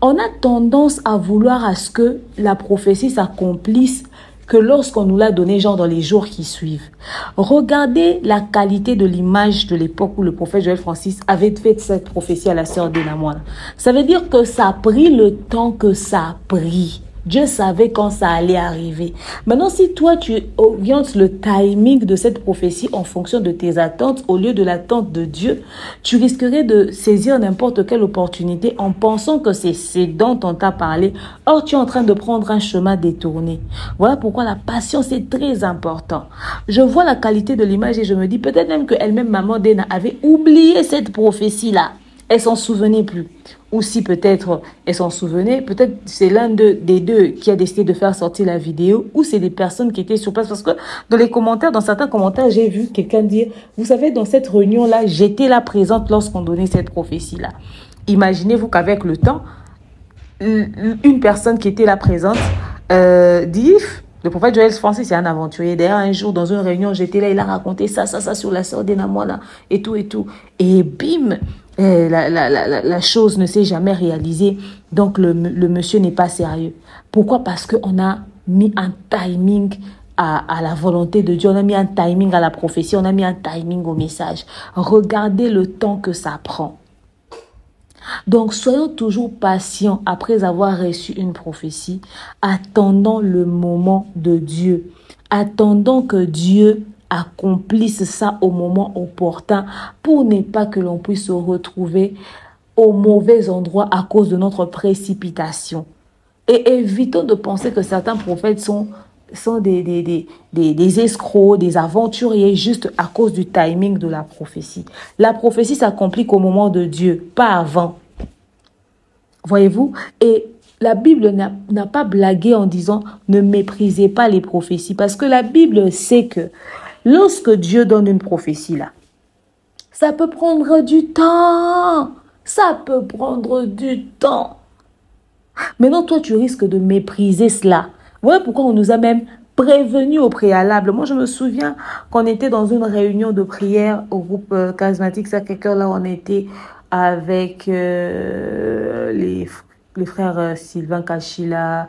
On a tendance à vouloir à ce que la prophétie s'accomplisse que lorsqu'on nous l'a donné, genre dans les jours qui suivent. Regardez la qualité de l'image de l'époque où le prophète Joël Francis avait fait cette prophétie à la sœur d'Enamoine. Ça veut dire que ça a pris le temps que ça a pris. Dieu savait quand ça allait arriver. Maintenant, si toi, tu orientes le timing de cette prophétie en fonction de tes attentes, au lieu de l'attente de Dieu, tu risquerais de saisir n'importe quelle opportunité en pensant que c'est ce dont on t'a parlé. Or, tu es en train de prendre un chemin détourné. Voilà pourquoi la patience est très importante. Je vois la qualité de l'image et je me dis peut-être même qu'elle-même, Maman Dena, avait oublié cette prophétie-là. Elle s'en souvenait plus. Ou si peut-être elle s'en souvenait, peut-être c'est l'un des deux qui a décidé de faire sortir la vidéo, ou c'est des personnes qui étaient sur place. Parce que dans les commentaires, dans certains commentaires, j'ai vu quelqu'un dire, vous savez, dans cette réunion-là, j'étais là présente lorsqu'on donnait cette prophétie-là. Imaginez-vous qu'avec le temps, une personne qui était là présente dit... Le prophète Joël Francis, c'est un aventurier. D'ailleurs, un jour, dans une réunion, j'étais là, il a raconté ça sur la sœur d'Enamoine et tout. Et bim, la chose ne s'est jamais réalisée. Donc, le monsieur n'est pas sérieux. Pourquoi? Parce qu'on a mis un timing à la volonté de Dieu. On a mis un timing à la prophétie. On a mis un timing au message. Regardez le temps que ça prend. Donc, soyons toujours patients après avoir reçu une prophétie, attendant le moment de Dieu, attendant que Dieu accomplisse ça au moment opportun pour ne pas que l'on puisse se retrouver au mauvais endroit à cause de notre précipitation. Et évitons de penser que certains prophètes sont des escrocs, des aventuriers juste à cause du timing de la prophétie. La prophétie s'accomplit qu'au moment de Dieu, pas avant. Voyez-vous? Et la Bible n'a pas blagué en disant ne méprisez pas les prophéties, parce que la Bible sait que lorsque Dieu donne une prophétie là, ça peut prendre du temps. Ça peut prendre du temps. Maintenant, toi, tu risques de mépriser cela. Voilà pourquoi on nous a même prévenus au préalable. Moi, je me souviens qu'on était dans une réunion de prière au groupe charismatique Sacré-Cœur. Là, on était avec les frères Sylvain Kachila,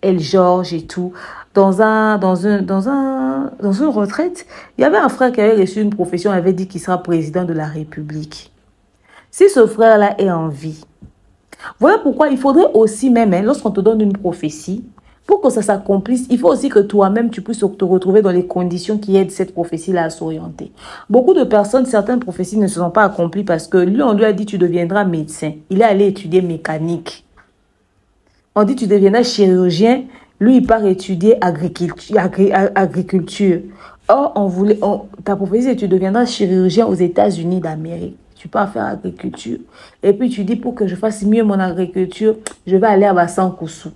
El Georges et tout. Dans une retraite, il y avait un frère qui avait reçu une profession, avait dit qu'il sera président de la République. Si ce frère-là est en vie, voilà pourquoi il faudrait aussi même, lorsqu'on te donne une prophétie, pour que ça s'accomplisse, il faut aussi que toi-même, tu puisses te retrouver dans les conditions qui aident cette prophétie-là à s'orienter. Beaucoup de personnes, certaines prophéties ne se sont pas accomplies parce que lui, on lui a dit, tu deviendras médecin. Il est allé étudier mécanique. On dit, tu deviendras chirurgien. Lui, il part étudier agriculture. Or, ta prophétie, tu deviendras chirurgien aux États-Unis d'Amérique. Tu pars faire agriculture. Et puis, tu dis, pour que je fasse mieux mon agriculture, je vais aller à Bassankoussou.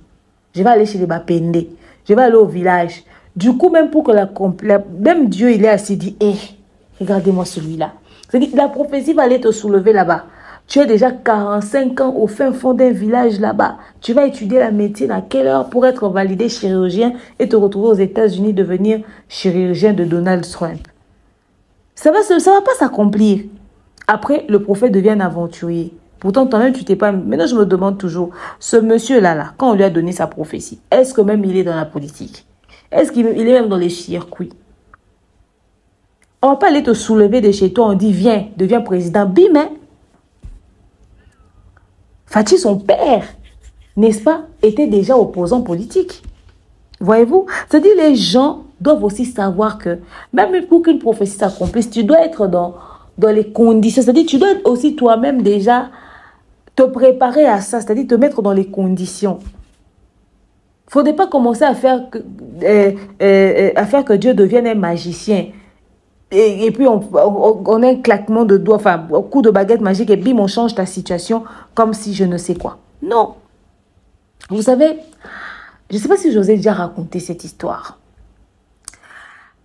Je vais aller chez les Bapende. Je vais aller au village. Du coup, même pour que même Dieu, il est assis, dit, regardez-moi celui-là. C'est-à-dire, la prophétie va aller te soulever là-bas. Tu as déjà 45 ans au fin fond d'un village là-bas. Tu vas étudier la médecine à quelle heure pour être validé chirurgien et te retrouver aux États-Unis devenir chirurgien de Donald Trump. Ça va pas s'accomplir. Après, le prophète devient un aventurier. Pourtant, toi-même, tu t'es pas... Maintenant, je me demande toujours, ce monsieur-là, quand on lui a donné sa prophétie, est-ce que même il est dans la politique? Est-ce qu'il est même dans les circuits? On ne va pas aller te soulever de chez toi, on dit, viens, deviens président. Bim, hein? Fathi, son père, n'est-ce pas, était déjà opposant politique. Voyez-vous? C'est-à-dire, les gens doivent aussi savoir que, même pour qu'une prophétie s'accomplisse, tu dois être dans les conditions. C'est-à-dire, tu dois aussi toi-même déjà te préparer à ça, c'est-à-dire te mettre dans les conditions. Il ne faudrait pas commencer à faire que Dieu devienne un magicien. Et puis, on a un claquement de doigts, enfin, un coup de baguette magique, et bim, on change ta situation comme si je ne sais quoi. Non. Vous savez, je ne sais pas si j'osais déjà raconter cette histoire.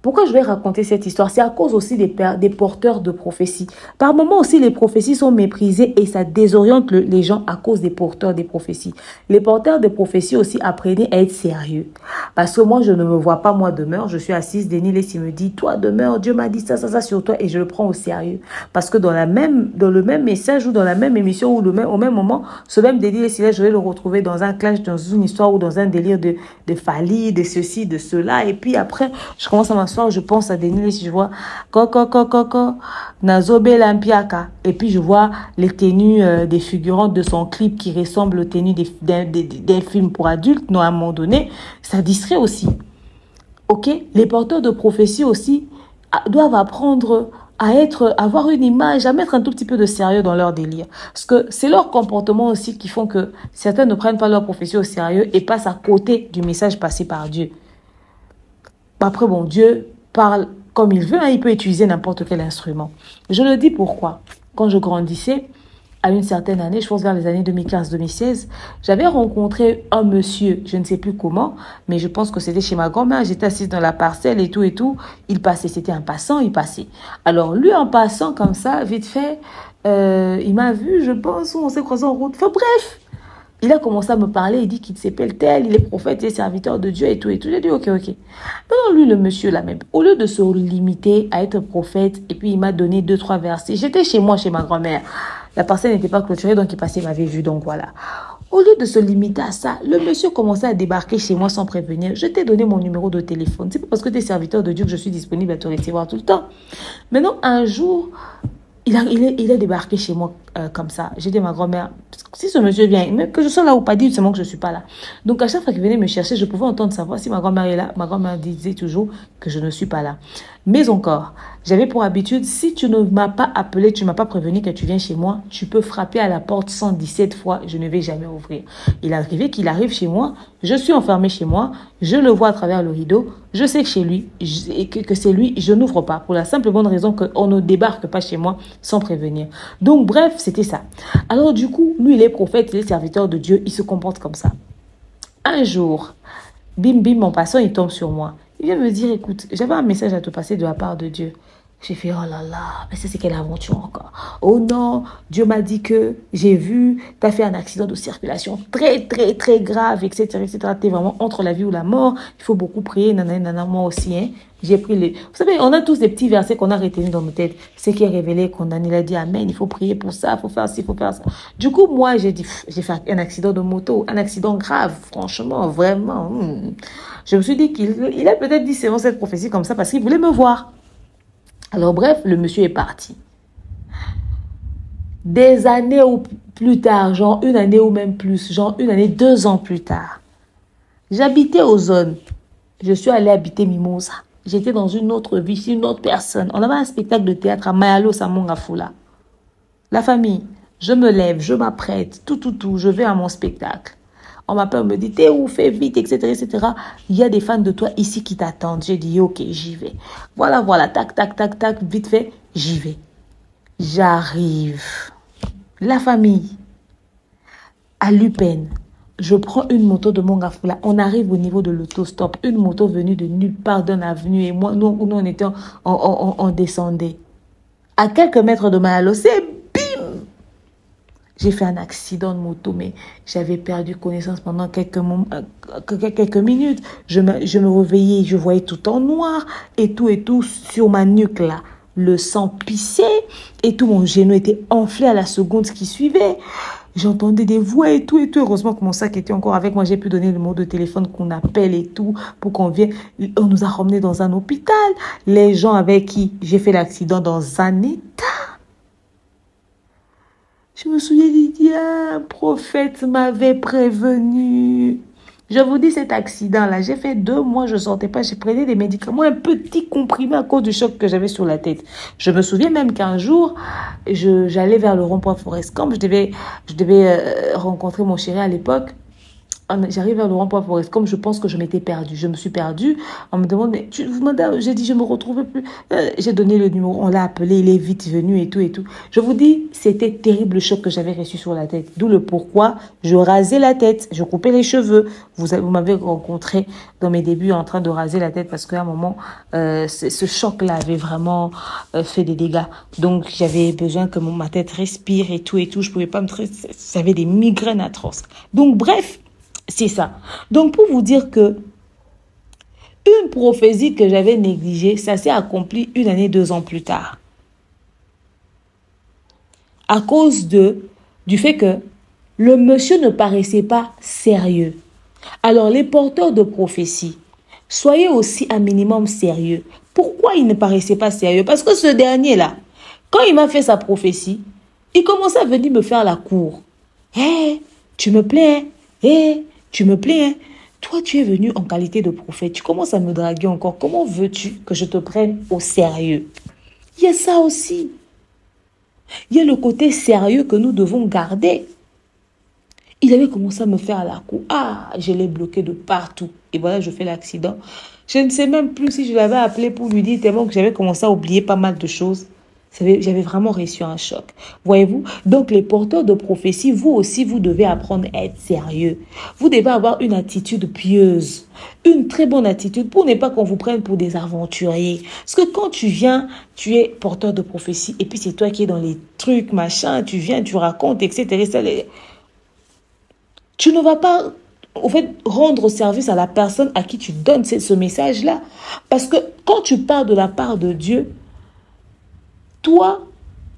Pourquoi je vais raconter cette histoire? C'est à cause aussi des porteurs de prophéties. Par moments aussi, les prophéties sont méprisées et ça désoriente les gens à cause des porteurs des prophéties. Les porteurs de prophéties aussi, apprenez à être sérieux. Parce que moi, je ne me vois pas, moi, demeure. Je suis assise, Denis Lessi me dit, toi, demeure, Dieu m'a dit ça sur toi et je le prends au sérieux. Parce que dans le même message ou dans la même émission ou au même moment, ce même Denis Lessi, je vais le retrouver dans un clash, dans une histoire ou dans un délire de Fali, de ceci, de cela. Et puis après, je commence à m'asseoir, je pense à Denis Lessi, je vois Nazobe Lampiaka. Et puis je vois les tenues des figurantes de son clip qui ressemblent aux tenues des films pour adultes. Non, à un moment donné, ça distrait aussi. Ok? Les porteurs de prophétie aussi doivent apprendre à avoir une image, à mettre un tout petit peu de sérieux dans leur délire. Parce que c'est leur comportement aussi qui font que certains ne prennent pas leur prophétie au sérieux et passent à côté du message passé par Dieu. Après, bon, Dieu parle comme il veut, hein, il peut utiliser n'importe quel instrument. Je le dis pourquoi. Quand je grandissais, à une certaine année, je pense vers les années 2015-2016, j'avais rencontré un monsieur, je ne sais plus comment, mais je pense que c'était chez ma grand-mère, j'étais assise dans la parcelle et tout, il passait, c'était un passant, il passait. Alors lui, en passant comme ça, vite fait, il m'a vu, je pense, on s'est croisés en route, enfin bref. Il a commencé à me parler, il dit qu'il s'appelle tel, il est prophète, il est serviteur de Dieu et tout. J'ai dit, ok. Maintenant, lui, le monsieur là même, au lieu de se limiter à être prophète, et puis il m'a donné 2-3 versets. J'étais chez moi, chez ma grand-mère. La parcelle n'était pas clôturée, donc il passait, il m'avait vu, donc voilà. Au lieu de se limiter à ça, le monsieur commençait à débarquer chez moi sans prévenir. Je t'ai donné mon numéro de téléphone. C'est pas parce que tu es serviteur de Dieu que je suis disponible à te recevoir tout le temps. Maintenant, un jour, il a débarqué chez moi comme ça. J'ai dit à ma grand-mère, si ce monsieur vient, même que je sois là ou pas, dit seulement que je ne suis pas là. Donc à chaque fois qu'il venait me chercher, je pouvais entendre sa voix. Si ma grand-mère est là, ma grand-mère disait toujours que je ne suis pas là. Mais encore, j'avais pour habitude, si tu ne m'as pas appelé, tu ne m'as pas prévenu que tu viens chez moi, tu peux frapper à la porte 117 fois, je ne vais jamais ouvrir. Il arrivait qu'il arrive chez moi, je suis enfermée chez moi, je le vois à travers le rideau, je sais que chez lui, que c'est lui, je n'ouvre pas. Pour la simple et bonne raison qu'on ne débarque pas chez moi sans prévenir. Donc bref, c'était ça. Alors du coup, lui, il est prophète, il est serviteur de Dieu, il se comporte comme ça. Un jour, bim, mon passant, il tombe sur moi. Il vient me dire, écoute, j'avais un message à te passer de la part de Dieu. J'ai fait, oh là là, mais ça c'est quelle aventure encore. Oh non, Dieu m'a dit que j'ai vu, tu as fait un accident de circulation très grave, etc. Tu es vraiment entre la vie ou la mort. Il faut beaucoup prier, nanana, moi aussi. Hein. J'ai pris les... Vous savez, on a tous des petits versets qu'on a retenus dans nos têtes. Ce qui est révélé, condamné, il a dit amen, il faut prier pour ça, il faut faire ci, il faut faire ça. Du coup, moi, j'ai dit, j'ai fait un accident de moto, un accident grave, franchement, vraiment. Je me suis dit qu'il a peut-être dit c'est bon cette prophétie comme ça parce qu'il voulait me voir. Alors bref, le monsieur est parti. Des années ou plus tard, genre une année ou même plus, genre une année, 2 ans plus tard, j'habitais aux zones. Je suis allée habiter Mimosa. J'étais dans une autre vie, une autre personne. On avait un spectacle de théâtre à Mayalo, Samongafula. La famille, je me lève, je m'apprête, tout, je vais à mon spectacle. On m'appelle, on me dit, t'es où, fais vite, etc., etc. Il y a des fans de toi ici qui t'attendent. J'ai dit, ok, j'y vais. Voilà, tac, vite fait, j'y vais. J'arrive. La famille, à Lupin, je prends une moto de Mongafula. On arrive au niveau de l'autostop. Une moto venue de nulle part d'une avenue. Et moi, nous on était, on descendait. À quelques mètres de Mayalo, c'est bim! J'ai fait un accident de moto, mais j'avais perdu connaissance pendant quelques minutes. Je me réveillais, je voyais tout en noir et tout sur ma nuque là. Le sang pissait et tout mon genou était enflé à la seconde qui suivait. J'entendais des voix et tout. Heureusement que mon sac était encore avec moi. J'ai pu donner le numéro de téléphone qu'on appelle et tout pour qu'on vienne. On nous a ramenés dans un hôpital. Les gens avec qui j'ai fait l'accident dans un état. Je me souviens dit, un prophète m'avait prévenu. Je vous dis cet accident-là, j'ai fait 2 mois, je ne sortais pas, j'ai pris des médicaments, un petit comprimé à cause du choc que j'avais sur la tête. Je me souviens même qu'un jour, j'allais vers le rond-point Forest Camp, je devais rencontrer mon chéri à l'époque. J'arrive vers le rond-point Forest Camp, je pense que je m'étais perdue. Je me suis perdue. On me demande, mais j'ai dit, je me retrouvais plus. J'ai donné le numéro, on l'a appelé, il est vite venu et tout. Je vous dis, c'était terrible le choc que j'avais reçu sur la tête. D'où le pourquoi je rasais la tête, je coupais les cheveux. Vous m'avez rencontré dans mes débuts en train de raser la tête parce qu'à un moment, ce choc-là avait vraiment fait des dégâts. Donc, j'avais besoin que ma tête respire et tout. Je pouvais pas me... J'avais des migraines atroces. Donc, bref, c'est ça. Donc, pour vous dire que une prophétie que j'avais négligée, ça s'est accompli 1 année, 2 ans plus tard. À cause du fait que le monsieur ne paraissait pas sérieux. Alors, les porteurs de prophétie, soyez aussi un minimum sérieux. Pourquoi il ne paraissait pas sérieux? Parce que ce dernier-là, quand il m'a fait sa prophétie, il commençait à venir me faire la cour. Hé, tu me plais, hé, tu me plais, hein? Toi, tu es venu en qualité de prophète. Tu commences à me draguer encore. Comment veux-tu que je te prenne au sérieux? Il y a ça aussi. Il y a le côté sérieux que nous devons garder. Il avait commencé à me faire la cour. Ah, je l'ai bloqué de partout. Et voilà, je fais l'accident. Je ne sais même plus si je l'avais appelé pour lui dire tellement que j'avais commencé à oublier pas mal de choses. J'avais vraiment reçu un choc. Voyez-vous? Donc, les porteurs de prophétie, vous aussi, vous devez apprendre à être sérieux. Vous devez avoir une attitude pieuse. Une très bonne attitude pour ne pas qu'on vous prenne pour des aventuriers. Parce que quand tu viens, tu es porteur de prophétie et puis c'est toi qui es dans les trucs, machin, tu viens, tu racontes, etc. Tu ne vas pas, au fait, rendre service à la personne à qui tu donnes ce message-là. Parce que quand tu parles de la part de Dieu, toi,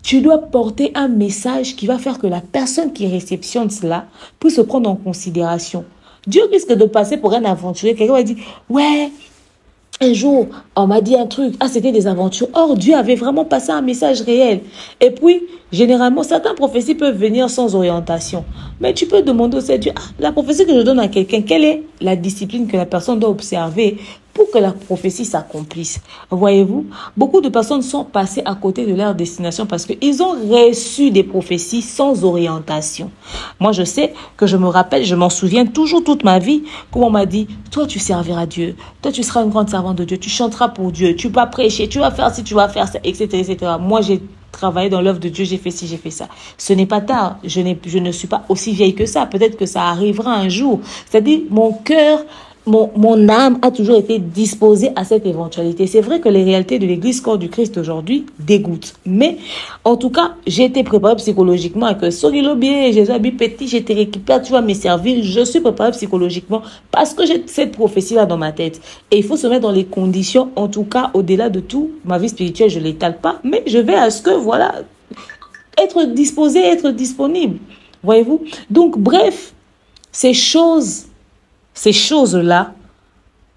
tu dois porter un message qui va faire que la personne qui réceptionne cela puisse se prendre en considération. Dieu risque de passer pour un aventurier. Quelqu'un va dire, ouais, un jour, on m'a dit un truc. Ah, c'était des aventures. Or, Dieu avait vraiment passé un message réel. Et puis, généralement, certaines prophéties peuvent venir sans orientation. Mais tu peux demander aussi à Dieu, ah, la prophétie que je donne à quelqu'un, quelle est la discipline que la personne doit observer pour que la prophétie s'accomplisse? Voyez-vous, beaucoup de personnes sont passées à côté de leur destination parce qu'ils ont reçu des prophéties sans orientation. Moi, je sais que je me rappelle, je m'en souviens toujours toute ma vie, comment on m'a dit, toi, tu serviras Dieu, toi, tu seras une grande servante de Dieu, tu chanteras pour Dieu, tu vas prêcher, tu vas faire ci, tu vas faire ça, etc., etc. Moi, j'ai travaillé dans l'œuvre de Dieu, j'ai fait ci, j'ai fait ça. Ce n'est pas tard, je ne suis pas aussi vieille que ça. Peut-être que ça arrivera un jour. C'est-à-dire, mon cœur, mon âme a toujours été disposée à cette éventualité. C'est vrai que les réalités de l'Église corps du Christ aujourd'hui dégoûtent. Mais, en tout cas, j'ai été préparée psychologiquement à que Solilobier, Jésus habit petit, j'étais récupérée, tu vas me servir. Je suis préparée psychologiquement parce que j'ai cette prophétie-là dans ma tête. Et il faut se mettre dans les conditions, en tout cas, au-delà de tout. Ma vie spirituelle, je ne l'étale pas, mais je vais à ce que, voilà, être disposée, être disponible. Voyez-vous? Donc, bref, ces choses-là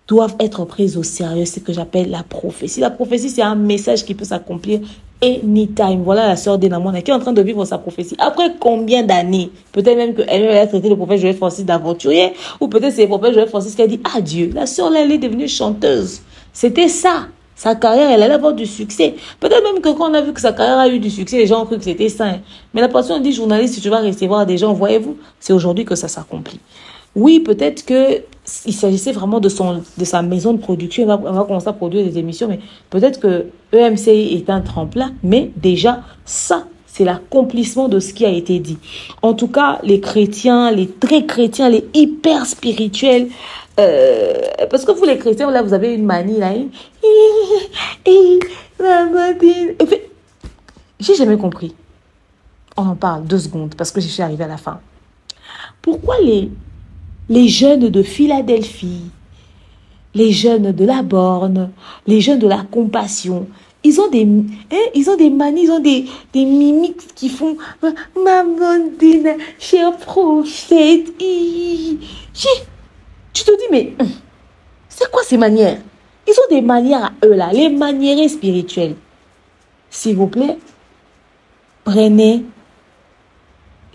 doivent être prises au sérieux. C'est ce que j'appelle la prophétie. La prophétie, c'est un message qui peut s'accomplir anytime. Voilà la sœur Denamona qui est en train de vivre sa prophétie. Après combien d'années? Peut-être même qu'elle a traité le prophète Joël Francis d'aventurier, ou peut-être c'est le prophète Joël Francis qui a dit adieu. La sœur là, elle est devenue chanteuse. C'était ça. Sa carrière, elle allait avoir du succès. Peut-être même que quand on a vu que sa carrière a eu du succès, les gens ont cru que c'était ça. Mais la personne dit, journaliste, si tu vas recevoir des gens, voyez-vous, c'est aujourd'hui que ça s'accomplit. Oui, peut-être que il s'agissait vraiment de sa maison de production. On va commencer à produire des émissions, mais peut-être que EMC est un tremplin. Mais déjà, ça, c'est l'accomplissement de ce qui a été dit. En tout cas, les chrétiens, les très chrétiens, les hyper spirituels, parce que vous les chrétiens, là, vous avez une manie, là. J'ai jamais compris. On en parle 2 secondes, parce que je suis arrivée à la fin. Pourquoi les jeunes de Philadelphie, les jeunes de la borne, les jeunes de la compassion, ils ont des manies, ils ont des mimiques qui font Mamandine, cher prophète. Tu te dis, mais c'est quoi ces manières? Ils ont des manières à eux là, les manières spirituelles. S'il vous plaît, prenez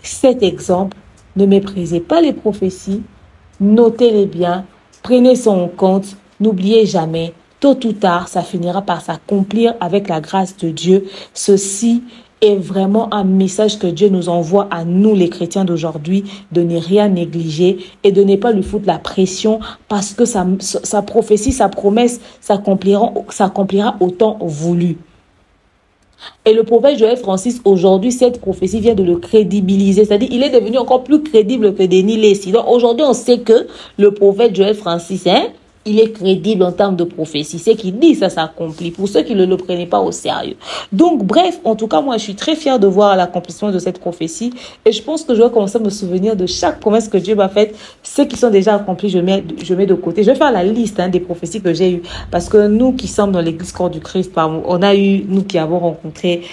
cet exemple. Ne méprisez pas les prophéties. Notez-les bien. Prenez ça en compte. N'oubliez jamais. Tôt ou tard, ça finira par s'accomplir avec la grâce de Dieu. Ceci est vraiment un message que Dieu nous envoie à nous, les chrétiens d'aujourd'hui, de ne rien négliger et de ne pas lui foutre la pression parce que sa prophétie, sa promesse s'accomplira au temps voulu. Et le prophète Joël Francis, aujourd'hui, cette prophétie vient de le crédibiliser. C'est-à-dire, il est devenu encore plus crédible que Denis Lacy. Donc, aujourd'hui, on sait que le prophète Joël Francis, il est crédible en termes de prophétie. C'est qu'il dit, ça s'accomplit. Pour ceux qui ne le prenaient pas au sérieux. Donc, bref, en tout cas, moi, je suis très fière de voir l'accomplissement de cette prophétie. Et je pense que je vais commencer à me souvenir de chaque promesse que Dieu m'a faite. Ceux qui sont déjà accomplis, je mets de côté. Je vais faire la liste des prophéties que j'ai eues. Parce que nous qui sommes dans l'église corps du Christ, on a eu, nous qui avons rencontré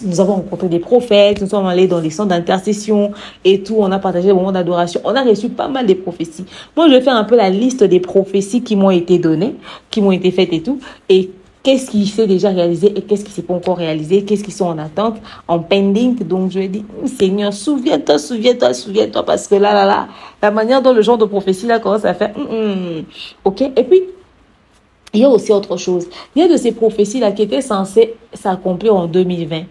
nous avons rencontré des prophètes, nous sommes allés dans les centres d'intercession et tout, on a partagé des moments d'adoration, on a reçu pas mal de prophéties. Moi, je vais faire un peu la liste des prophéties qui m'ont été données, qui m'ont été faites et tout, et qu'est-ce qui s'est déjà réalisé et qu'est-ce qui s'est pas encore réalisé, qu'est-ce qui sont en attente, en pending. Donc, je vais dire, Seigneur, souviens-toi, parce que là, la manière dont le genre de prophétie là commence à faire, ok, et puis, il y a aussi autre chose. Il y a de ces prophéties-là qui étaient censées s'accomplir en 2020.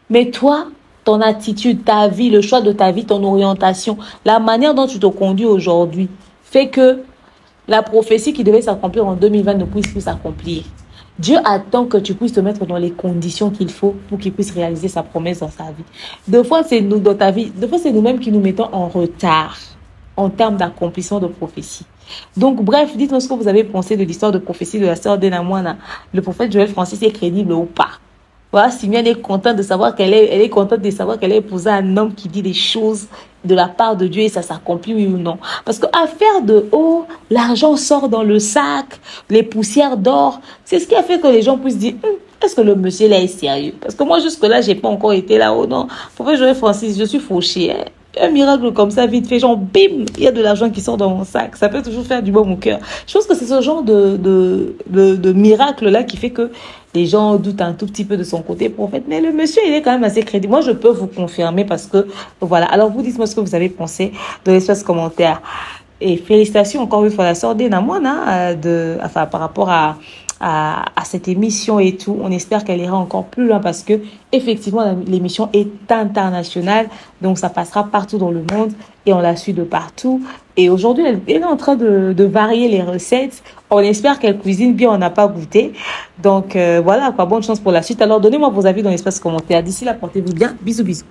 Mais toi, ton attitude, ta vie, le choix de ta vie, ton orientation, la manière dont tu te conduis aujourd'hui, fait que la prophétie qui devait s'accomplir en 2020 ne puisse plus s'accomplir. Dieu attend que tu puisses te mettre dans les conditions qu'il faut pour qu'il puisse réaliser sa promesse dans sa vie. Des fois, c'est nous, dans ta vie, des fois, c'est nous-mêmes qui nous mettons en retard en termes d'accomplissement de prophétie. Donc, bref, dites-moi ce que vous avez pensé de l'histoire de prophétie de la sœur Denamona. Le prophète Joël Francis est crédible ou pas? Voilà, Simian est contente de savoir elle est contente de savoir qu'elle a épousé un homme qui dit des choses de la part de Dieu et ça s'accomplit, oui ou non. Parce que affaire de l'argent sort dans le sac, les poussières d'or, c'est ce qui a fait que les gens puissent dire, est-ce que le monsieur là est sérieux? Parce que moi, jusque-là, j'ai pas encore été là. Oh non, prophète Joël Francis, je suis fauchée, Un miracle comme ça, vite fait, genre, bim, il y a de l'argent qui sort dans mon sac. Ça peut toujours faire du bon au cœur. Je pense que c'est ce genre de miracle-là qui fait que les gens doutent un tout petit peu de son côté prophète. Mais le monsieur, il est quand même assez crédible. Moi, je peux vous confirmer parce que, voilà. Alors, vous dites-moi ce que vous avez pensé dans l'espace commentaire. Et félicitations encore une fois à la sœur Denamona par rapport à cette émission et tout. On espère qu'elle ira encore plus loin parce que effectivement l'émission est internationale, donc ça passera partout dans le monde et on la suit de partout. Et aujourd'hui, elle est en train de varier les recettes. On espère qu'elle cuisine bien, on n'a pas goûté. Donc voilà, bonne chance pour la suite. Alors donnez-moi vos avis dans l'espace commentaire. D'ici là, portez-vous bien. Bisous, bisous.